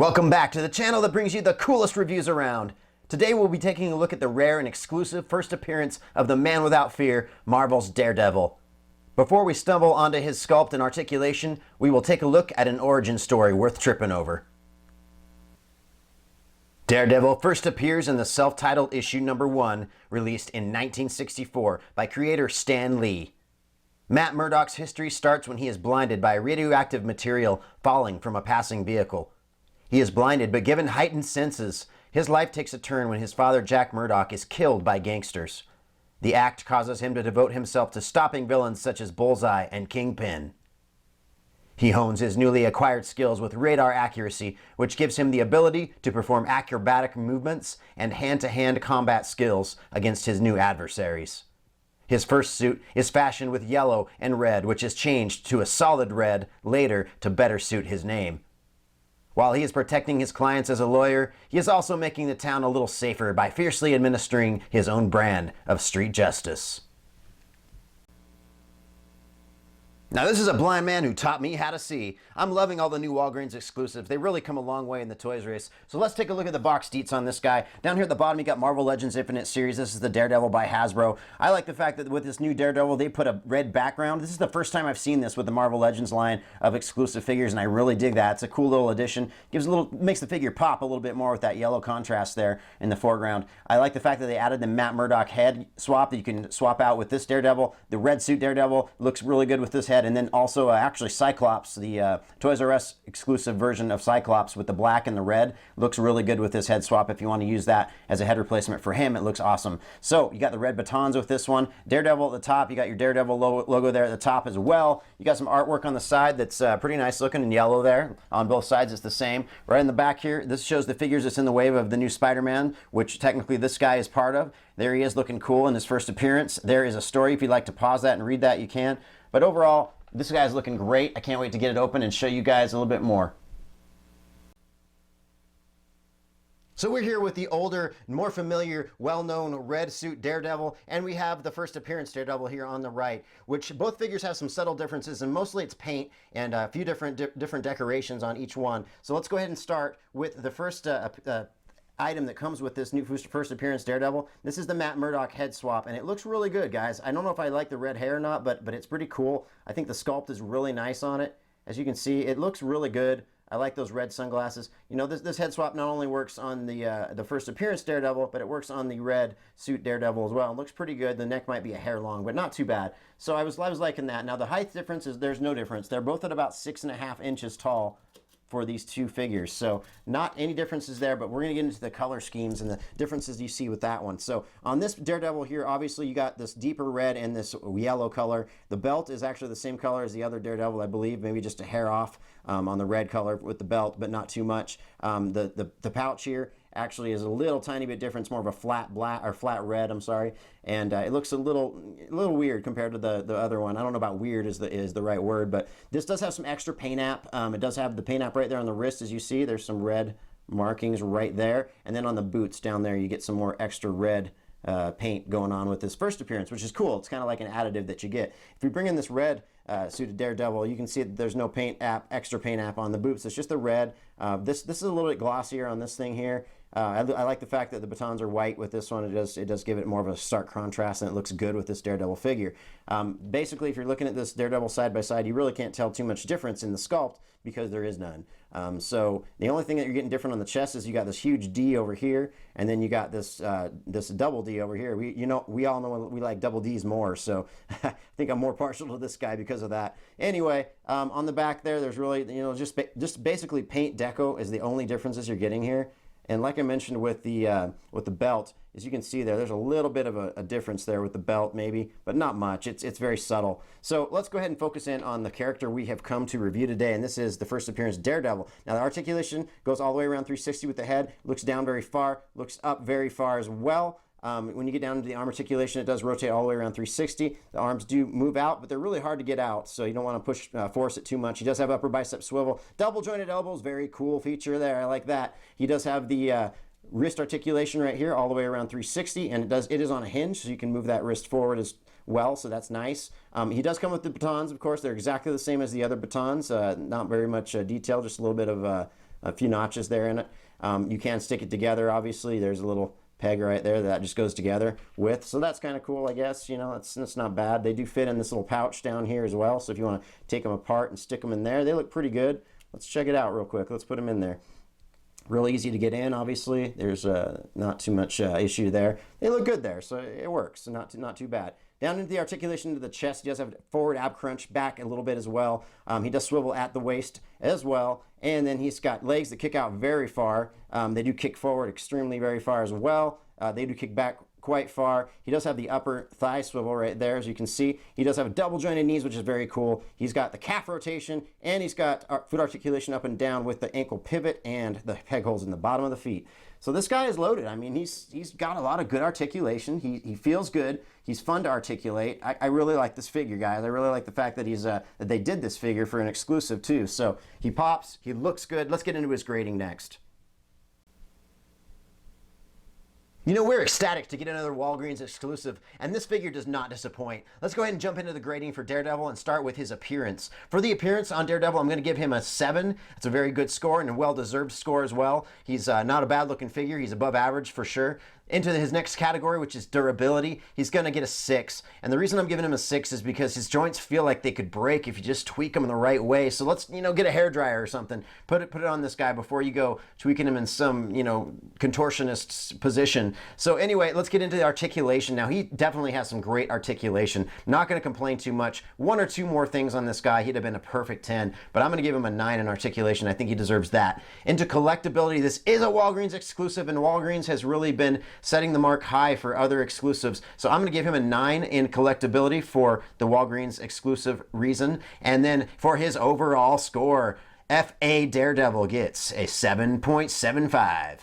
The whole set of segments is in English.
Welcome back to the channel that brings you the coolest reviews around. Today we'll be taking a look at the rare and exclusive first appearance of the man without fear, Marvel's Daredevil. Before we stumble onto his sculpt and articulation, we will take a look at an origin story worth tripping over. Daredevil first appears in the self-titled issue number 1, released in 1964 by creator Stan Lee. Matt Murdock's history starts when he is blinded by radioactive material falling from a passing vehicle. He is blinded, but given heightened senses, his life takes a turn when his father Jack Murdock is killed by gangsters. The act causes him to devote himself to stopping villains such as Bullseye and Kingpin. He hones his newly acquired skills with radar accuracy, which gives him the ability to perform acrobatic movements and hand-to-hand combat skills against his new adversaries. His first suit is fashioned with yellow and red, which is changed to a solid red later to better suit his name. While he is protecting his clients as a lawyer, he is also making the town a little safer by fiercely administering his own brand of street justice. Now this is a blind man who taught me how to see. I'm loving all the new Wallgreens exclusives. They really come a long way in the toys race. So let's take a look at the box deets on this guy. Down here at the bottom you got Marvel Legends Infinite Series. This is the Daredevil by Hasbro. I like the fact that with this new Daredevil they put a red background. This is the first time I've seen this with the Marvel Legends line of exclusive figures, and I really dig that. It's a cool little addition. Makes the figure pop a little bit more with that yellow contrast there in the foreground. I like the fact that they added the Matt Murdock head swap that you can swap out with this Daredevil. The red suit Daredevil looks really good with this head, and then also actually Cyclops, the Toys R Us exclusive version of Cyclops with the black and the red, looks really good with this head swap. If you want to use that as a head replacement for him, it looks awesome. So you got the red batons with this one. Daredevil at the top, you got your Daredevil logo there at the top as well. You got some artwork on the side that's pretty nice looking in yellow there. On both sides it's the same. Right in the back here, this shows the figures that's in the wave of the new Spider-Man, which technically this guy is part of. There he is looking cool in his first appearance. There is a story. If you'd like to pause that and read that, you can. But overall, this guy's looking great. I can't wait to get it open and show you guys a little bit more. So we're here with the older, more familiar, well-known red suit Daredevil, and we have the first appearance Daredevil here on the right, which both figures have some subtle differences, and mostly it's paint and a few different decorations on each one. So let's go ahead and start with the first item that comes with this new first appearance Daredevil. This is the Matt Murdock head swap, and it looks really good, guys. I don't know if I like the red hair or not, but it's pretty cool. I think the sculpt is really nice on it. As you can see, it looks really good. I like those red sunglasses. You know, this head swap not only works on the first appearance Daredevil, but it works on the red suit Daredevil as well. It looks pretty good. The neck might be a hair long, but not too bad. So I was liking that. Now the height difference is there's no difference. They're both at about 6.5 inches tall for these two figures, so not any differences there, but we're going to get into the color schemes and the differences you see with that one. So on this Daredevil here, obviously you got this deeper red and this yellow color. The belt is actually the same color as the other Daredevil, I believe, maybe just a hair off on the red color with the belt, but not too much. The pouch here actually is a little tiny bit different. It's more of a flat black, or flat red, I'm sorry, and it looks a little weird compared to the other one. I don't know about weird is the right word, but this does have some extra paint app. It does have the paint app right there on the wrist, as you see. There's some red markings right there, and then on the boots down there you get some more extra red paint going on with this first appearance, which is cool. It's kind of like an additive that you get. If you bring in this red suited Daredevil, you can see that there's no extra paint app on the boots. It's just the red. This is a little bit glossier on this thing here. I like the fact that the batons are white with this one. It does give it more of a stark contrast, and it looks good with this Daredevil figure. Basically, if you're looking at this Daredevil side by side, you really can't tell too much difference in the sculpt because there is none. So the only thing that you're getting different on the chest is you got this huge D over here, and then you got this double D over here. We all know we like double Ds more, so I think I'm more partial to this guy because of that. Anyway, on the back there's really, just basically paint deco is the only differences you're getting here. And like I mentioned with the belt, as you can see there's a little bit of a difference there with the belt maybe, but not much. It's very subtle. So let's go ahead and focus in on the character we have come to review today, and this is the first appearance Daredevil. Now the articulation goes all the way around 360 with the head, looks down very far, looks up very far as well. When you get down to the arm articulation, it does rotate all the way around 360. The arms do move out, but they're really hard to get out, so you don't want to force it too much. He does have upper bicep swivel. Double jointed elbows, very cool feature there. I like that. He does have the wrist articulation right here all the way around 360, and it is on a hinge, so you can move that wrist forward as well, so that's nice. He does come with the batons, of course. They're exactly the same as the other batons. Not very much detail, just a little bit of a few notches there in it. You can stick it together, obviously. There's a little peg right there that just goes together with. So that's kind of cool, I guess. You know, it's not bad. They do fit in this little pouch down here as well. So if you want to take them apart and stick them in there, they look pretty good. Let's check it out real quick. Let's put them in there. Real easy to get in, obviously. There's not too much issue there. They look good there, so it works. So not too bad. Down into the articulation to the chest, he does have forward ab crunch, back a little bit as well. He does swivel at the waist as well. And then he's got legs that kick out very far. They do kick forward extremely very far as well. They do kick back quite far. He does have the upper thigh swivel right there, as you can see. He does have double jointed knees, which is very cool. He's got the calf rotation, and he's got foot articulation up and down with the ankle pivot and the peg holes in the bottom of the feet. So this guy is loaded. I mean, he's got a lot of good articulation. He feels good. He's fun to articulate. I really like this figure, guys. I really like the fact that that they did this figure for an exclusive too. So he pops. He looks good. Let's get into his grading next. You know, we're ecstatic to get another Wallgreens exclusive, and this figure does not disappoint. Let's go ahead and jump into the grading for Daredevil and start with his appearance. For the appearance on Daredevil, I'm going to give him a 7. It's a very good score and a well-deserved score as well. He's not a bad-looking figure. He's above average for sure. Into his next category, which is durability, he's going to get a 6. And the reason I'm giving him a 6 is because his joints feel like they could break if you just tweak them in the right way. So let's, get a hairdryer or something. Put it on this guy before you go tweaking him in some, contortionist position. So anyway, let's get into the articulation. Now, he definitely has some great articulation. Not going to complain too much. 1 or 2 more things on this guy, he'd have been a perfect 10. But I'm going to give him a 9 in articulation. I think he deserves that. Into collectability, this is a Wallgreens exclusive, and Wallgreens has really been setting the mark high for other exclusives. So I'm going to give him a 9 in collectability for the Wallgreens exclusive reason. And then for his overall score, F.A. Daredevil gets a 7.75.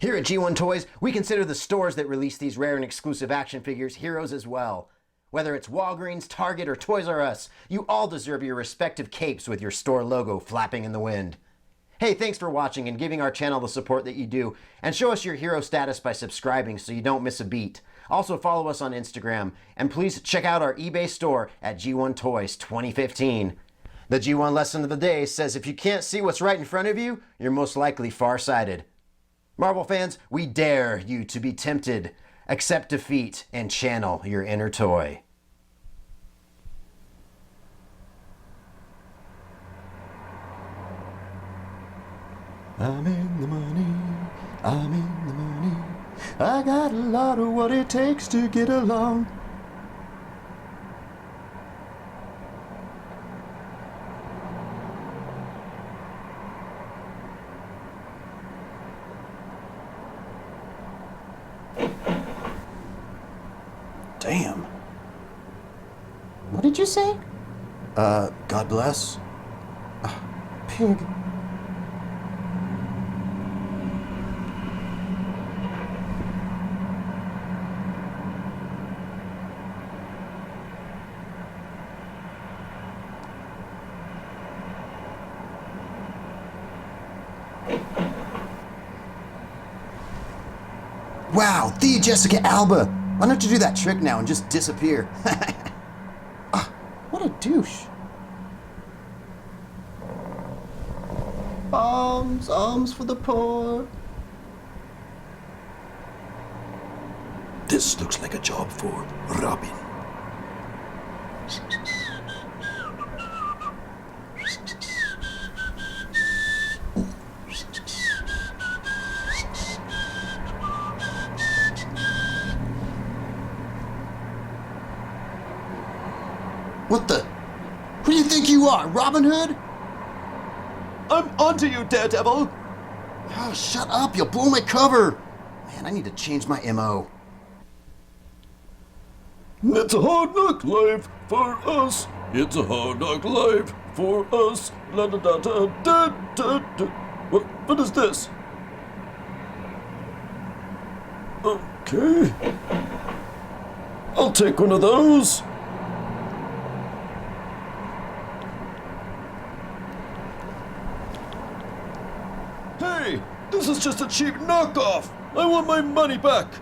Here at G1 Toys, we consider the stores that release these rare and exclusive action figures heroes as well. Whether it's Wallgreens, Target, or Toys R Us, you all deserve your respective capes with your store logo flapping in the wind. Hey, thanks for watching and giving our channel the support that you do, and show us your hero status by subscribing so you don't miss a beat. Also follow us on Instagram, and please check out our eBay store at G1 Toys 2015. The G1 lesson of the day says if you can't see what's right in front of you, you're most likely farsighted. Marvel fans, we dare you to be tempted. Accept defeat and channel your inner toy. I'm in the money, I'm in the money. I got a lot of what it takes to get along. Damn. What did you say? God bless. Pig. Wow, the Jessica Alba! Why don't you do that trick now and just disappear? What a douche. Alms for the poor. This looks like a job for Robin. What the? Who do you think you are, Robin Hood? I'm onto you, Daredevil! Oh, shut up, you'll blow my cover! Man, I need to change my MO. It's a hard knock life for us. It's a hard knock life for us. La da da da da da da. What is this? Okay. I'll take one of those. Hey, this is just a cheap knockoff. I want my money back.